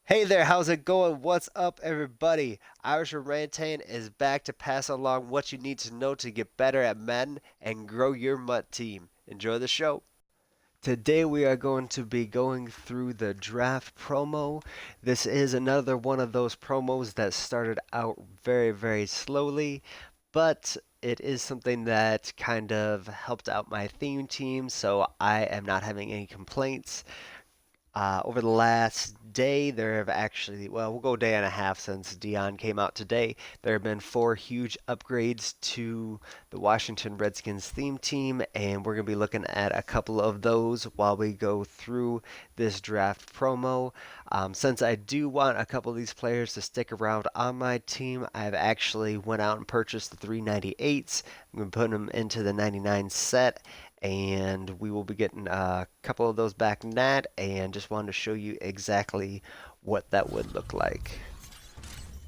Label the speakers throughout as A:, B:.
A: Hey there, how's it going? What's up, everybody? Irish Orangutan is back to pass along what you need to know to get better at Madden and grow your MUT team. Enjoy the show. Today we are going to be going through the draft promo. This is another one of those promos that started out very slowly, but it is something that kind of helped out my theme team, so I am not having any complaints. Over the last day, there have actually, well, we'll go day and a half since Dion came out today. There have been four huge upgrades to the Washington Redskins theme team, and we're going to be looking at a couple of those while we go through this draft promo. Since I do want a couple of these players to stick around on my team, I've actually went out and purchased the 398s. I'm going to put them into the 99 set, and we will be getting a couple of those back net, and just wanted to show you exactly what that would look like.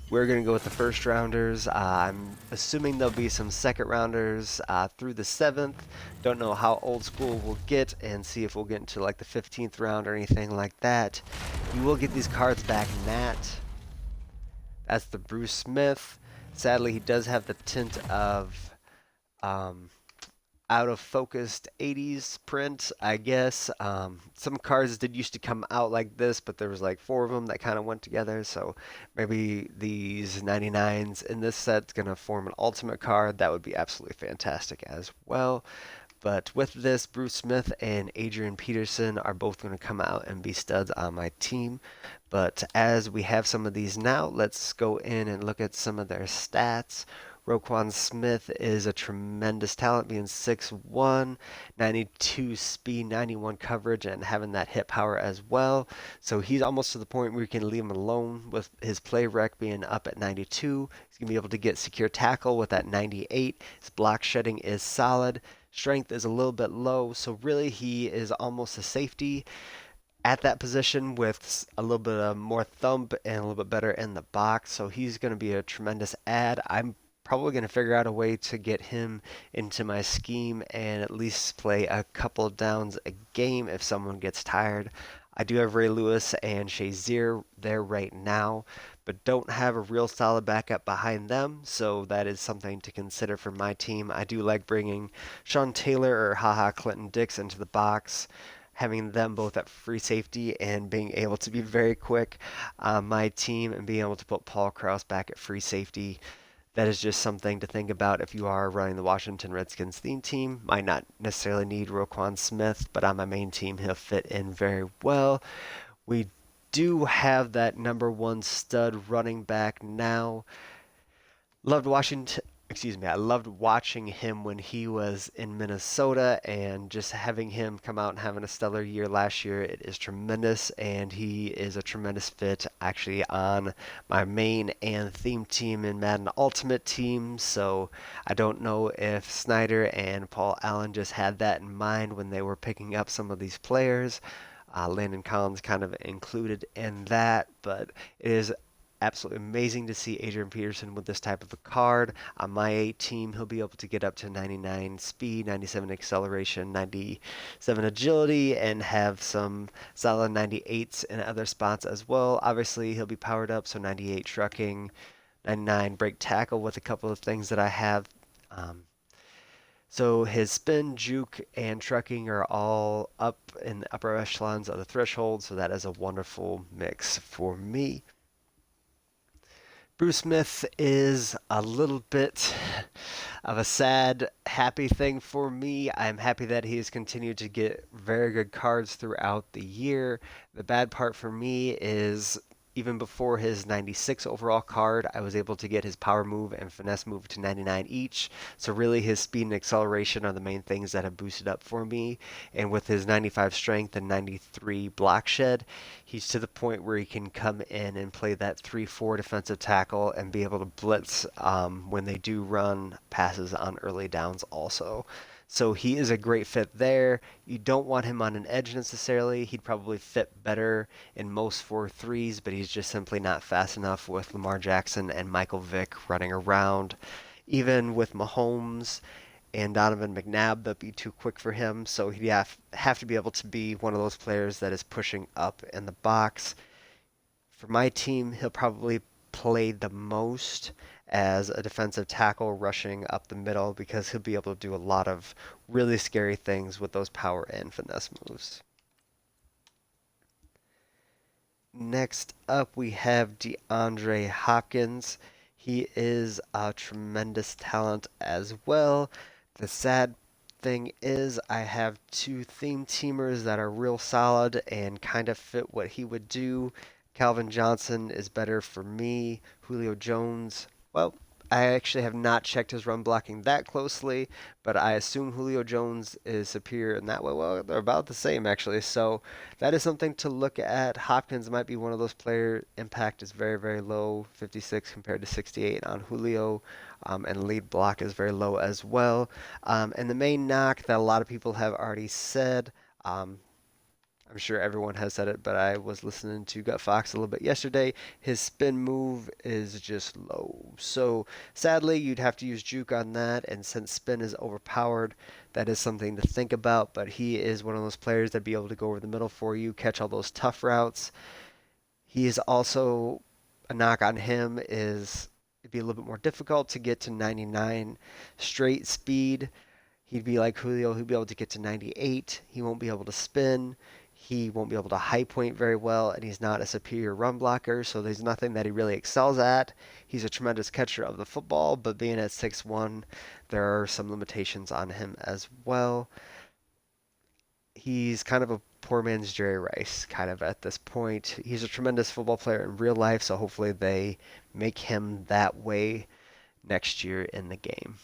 A: We're going to go with the first rounders. I'm assuming there'll be some second rounders through the 7th. Don't know how old school we'll get, and see if we'll get into like the 15th round or anything like that. You will get these cards back nat. That's the Bruce Smith. Sadly, he does have the tint of um, out of focused 80s print, I guess. Some cards did used to come out like this, but there was like four of them that kind of went together. So maybe these 99s in this set's gonna form an ultimate card. That would be absolutely fantastic as well. But with this, Bruce Smith and Adrian Peterson are both going to come out and be studs on my team. But as we have some of these now, let's go in and look at some of their stats. Roquan Smith is a tremendous talent, being 6'1", 92 speed, 91 coverage, and having that hit power as well. So he's almost to the point where you can leave him alone with his play rec being up at 92. He's going to be able to get secure tackle with that 98. His block shedding is solid. Strength is a little bit low, so really he is almost a safety at that position with a little bit of more thump and a little bit better in the box. So he's going to be a tremendous add. I'm probably going to figure out a way to get him into my scheme and at least play a couple downs a game if someone gets tired. I do have Ray Lewis and Shazier there right now, but don't have a real solid backup behind them, so that is something to consider for my team. I do like bringing Sean Taylor or Haha Clinton Dix into the box, having them both at free safety and being able to be very quick on my team, and being able to put Paul Krause back at free safety. That is just something to think about if you are running the Washington Redskins theme team. Might not necessarily need Roquan Smith, but on my main team, he'll fit in very well. We do have that number one stud running back now. Loved Washington. Excuse me. I loved watching him when he was in Minnesota, and just having him come out and having a stellar year last year. It is tremendous, and he is a tremendous fit actually on my main and theme team in Madden Ultimate Team. So I don't know if Snyder and Paul Allen just had that in mind when they were picking up some of these players. Landon Collins kind of included in that, but it is absolutely amazing to see Adrian Peterson with this type of a card. On my 8 team, he'll be able to get up to 99 speed, 97 acceleration, 97 agility, and have some solid 98s in other spots as well. Obviously, he'll be powered up, so 98 trucking, 99 break tackle with a couple of things that I have. So his spin, juke, and trucking are all up in the upper echelons of the threshold, so that is a wonderful mix for me. Bruce Smith is a little bit of a sad, happy thing for me. I'm happy that he has continued to get very good cards throughout the year. The bad part for me is even before his 96 overall card, I was able to get his power move and finesse move to 99 each. So really his speed and acceleration are the main things that have boosted up for me. And with his 95 strength and 93 block shed, he's to the point where he can come in and play that 3-4 defensive tackle and be able to blitz when they do run passes on early downs also. So he is a great fit there. You don't want him on an edge necessarily. He'd probably fit better in most 4-3s, but he's just simply not fast enough with Lamar Jackson and Michael Vick running around. Even with Mahomes and Donovan McNabb, that'd be too quick for him. So he'd have to be able to be one of those players that is pushing up in the box. For my team, he'll probably play the most as a defensive tackle rushing up the middle because he'll be able to do a lot of really scary things with those power and finesse moves. Next up, we have DeAndre Hopkins. He is a tremendous talent as well. The sad thing is, I have two theme teamers that are real solid and kind of fit what he would do. Calvin Johnson is better for me. Julio Jones, well, I actually have not checked his run blocking that closely, but I assume Julio Jones is superior in that way. Well, they're about the same actually. So that is something to look at. Hopkins might be one of those player impact is very, very low, 56 compared to 68 on Julio, and lead block is very low as well. And the main knock that a lot of people have already said, I'm sure everyone has said it, but I was listening to Gut Fox a little bit yesterday. His spin move is just low. So sadly, you'd have to use juke on that. And since spin is overpowered, that is something to think about. But he is one of those players that'd be able to go over the middle for you, catch all those tough routes. He is also a knock on him is it'd be a little bit more difficult to get to 99 straight speed. He'd be like Julio, he'd be able to get to 98. He won't be able to spin. He won't be able to high point very well, and he's not a superior run blocker, so there's nothing that he really excels at. He's a tremendous catcher of the football, but being at 6'1", there are some limitations on him as well. He's kind of a poor man's Jerry Rice, kind of at this point. He's a tremendous football player in real life, so hopefully they make him that way next year in the game.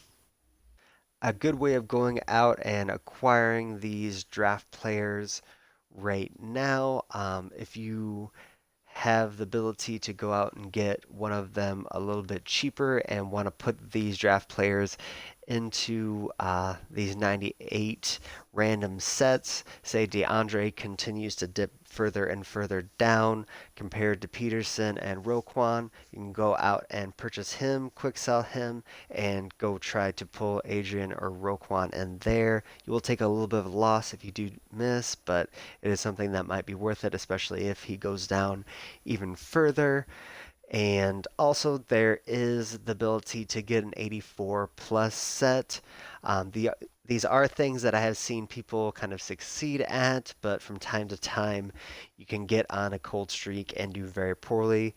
A: A good way of going out and acquiring these draft players right now, if you have the ability to go out and get one of them a little bit cheaper and want to put these draft players into these 98 random sets. Say DeAndre continues to dip further and further down compared to Peterson and Roquan. You can go out and purchase him, quick sell him, and go try to pull Adrian or Roquan in there. You will take a little bit of a loss if you do miss, but it is something that might be worth it, especially if he goes down even further. And also, there is the ability to get an 84 plus set. These are things that I have seen people kind of succeed at, but from time to time, you can get on a cold streak and do very poorly.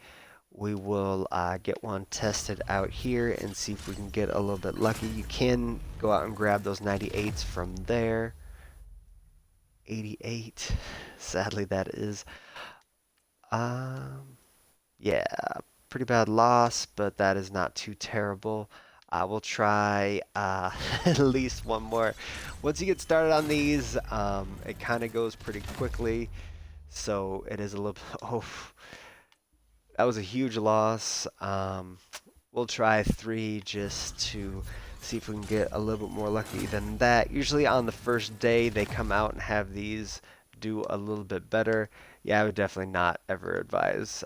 A: We will get one tested out here and see if we can get a little bit lucky. You can go out and grab those 98s from there. 88. Sadly, that is. Um, yeah, pretty bad loss, but that is not too terrible. I will try at least one more. Once you get started on these, it kind of goes pretty quickly. So it is a little. Oh, that was a huge loss. We'll try three just to see if we can get a little bit more lucky than that. Usually on the first day, they come out and have these do a little bit better. Yeah, I would definitely not ever advise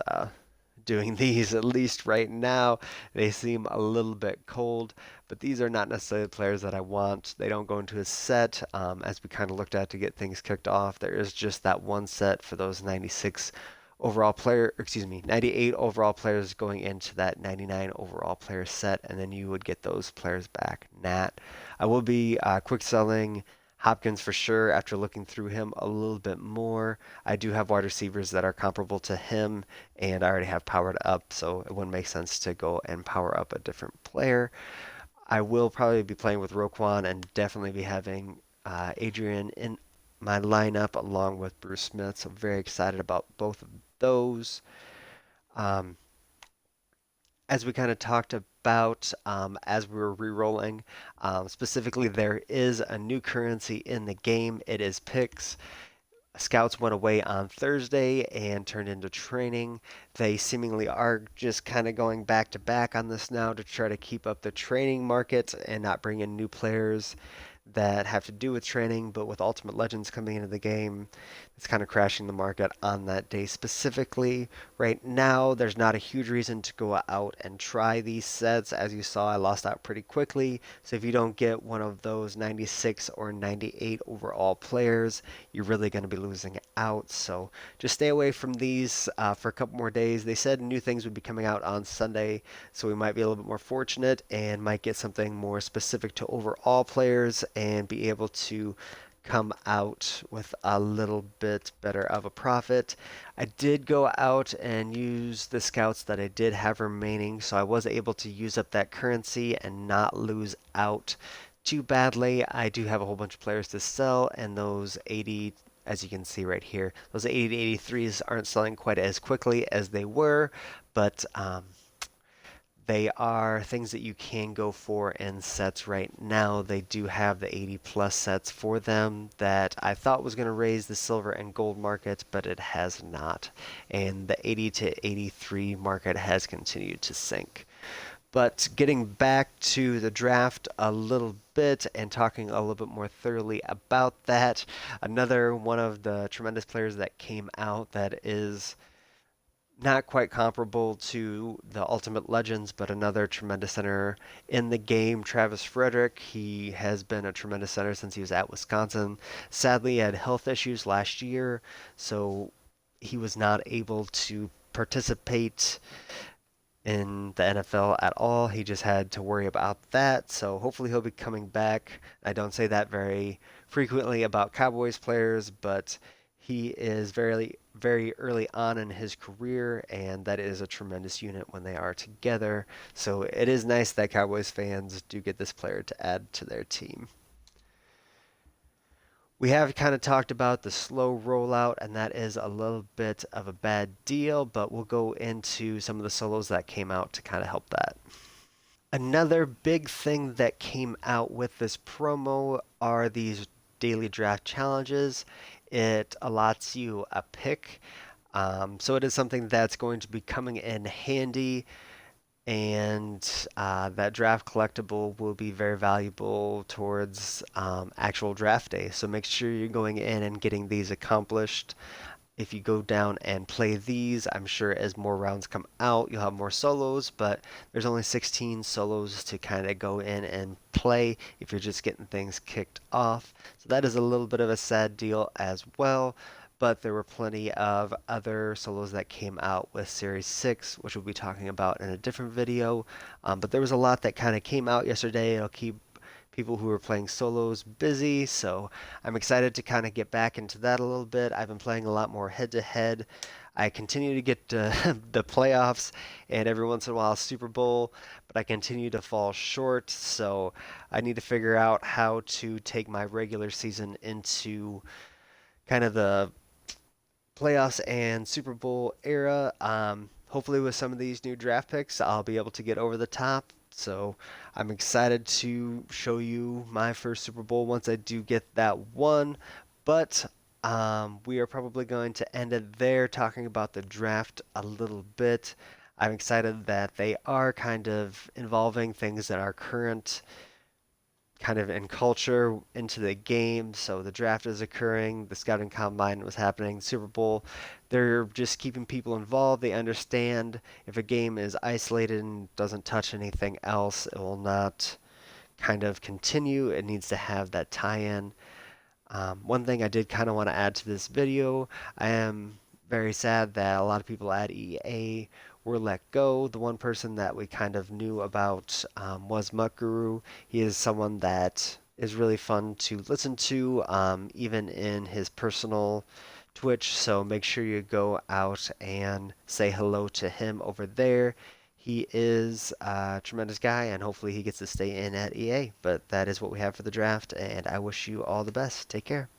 A: doing these, at least right now. They seem a little bit cold, but these are not necessarily the players that I want. They don't go into a set, as we kind of looked at to get things kicked off. There is just that one set for those 96 overall player, excuse me, 98 overall players going into that 99 overall player set, and then you would get those players back. Nat, I will be quick selling Hopkins for sure after looking through him a little bit more. I do have wide receivers that are comparable to him, and I already have powered up, so it wouldn't make sense to go and power up a different player. I will probably be playing with Roquan and definitely be having Adrian in my lineup along with Bruce Smith, so I'm very excited about both of those. Um, as we kind of talked about as we were re-rolling, specifically there is a new currency in the game. It is picks. Scouts went away on Thursday and turned into training. They seemingly are just kind of going back to back on this now to try to keep up the training market and not bring in new players that have to do with training. But with Ultimate Legends coming into the game, it's kind of crashing the market on that day specifically. Right now, there's not a huge reason to go out and try these sets. As you saw, I lost out pretty quickly. So if you don't get one of those 96 or 98 overall players, you're really going to be losing out. So just stay away from these for a couple more days. They said new things would be coming out on Sunday, so we might be a little bit more fortunate and might get something more specific to overall players and be able to come out with a little bit better of a profit. I did go out and use the scouts that I did have remaining, so I was able to use up that currency and not lose out too badly. I do have a whole bunch of players to sell, and those 80, as you can see right here, those 80 to 83s aren't selling quite as quickly as they were, but they are things that you can go for in sets right now. They do have the 80 plus sets for them that I thought was going to raise the silver and gold market, but it has not. And the 80 to 83 market has continued to sink. But getting back to the draft a little bit and talking a little bit more thoroughly about that, another one of the tremendous players that came out that is not quite comparable to the Ultimate Legends, but another tremendous center in the game, Travis Frederick. He has been a tremendous center since he was at Wisconsin. Sadly, he had health issues last year, so he was not able to participate in the NFL at all. He just had to worry about that. So hopefully he'll be coming back. I don't say that very frequently about Cowboys players, but he is very early on in his career, and that is a tremendous unit when they are together. So it is nice that Cowboys fans do get this player to add to their team. We have kind of talked about the slow rollout, and that is a little bit of a bad deal, but we'll go into some of the solos that came out to kind of help that. Another big thing that came out with this promo are these daily draft challenges. It allots you a pick, so it is something that's going to be coming in handy, and that draft collectible will be very valuable towards actual draft day. So make sure you're going in and getting these accomplished. If you go down and play these, I'm sure as more rounds come out, you'll have more solos, but there's only 16 solos to kind of go in and play if you're just getting things kicked off. So that is a little bit of a sad deal as well, but there were plenty of other solos that came out with Series 6, which we'll be talking about in a different video. But there was a lot that kind of came out yesterday. It'll keep people who are playing solos busy, so I'm excited to kind of get back into that a little bit. I've been playing a lot more head-to-head. I continue to get the playoffs and every once in a while Super Bowl, but I continue to fall short, so I need to figure out how to take my regular season into kind of the playoffs and Super Bowl era. Hopefully, with some of these new draft picks, I'll be able to get over the top. So I'm excited to show you my first Super Bowl once I do get that one. But we are probably going to end it there, talking about the draft a little bit. I'm excited that they are kind of involving things that are current kind of in culture into the game. So the draft is occurring, the scouting combine was happening, Super Bowl. They're just keeping people involved. They understand if a game is isolated and doesn't touch anything else, it will not kind of continue. It needs to have that tie-in. One thing I did kind of want to add to this video, I am very sad that a lot of people at EA were let go. The one person that we kind of knew about was Muck Guru. He is someone that is really fun to listen to, even in his personal Twitch. So make sure you go out and say hello to him over there. He is a tremendous guy, and hopefully he gets to stay in at EA. But that is what we have for the draft, and I wish you all the best. Take care.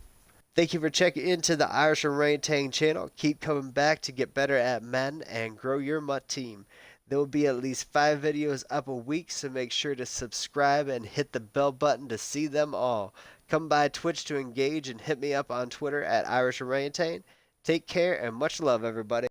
A: Thank you for checking into the Irish Orangutan channel. Keep coming back to get better at Madden and grow your MUT team. There will be at least 5 videos up a week, so make sure to subscribe and hit the bell button to see them all. Come by Twitch to engage and hit me up on Twitter at Irish Orangutan. Take care and much love, everybody.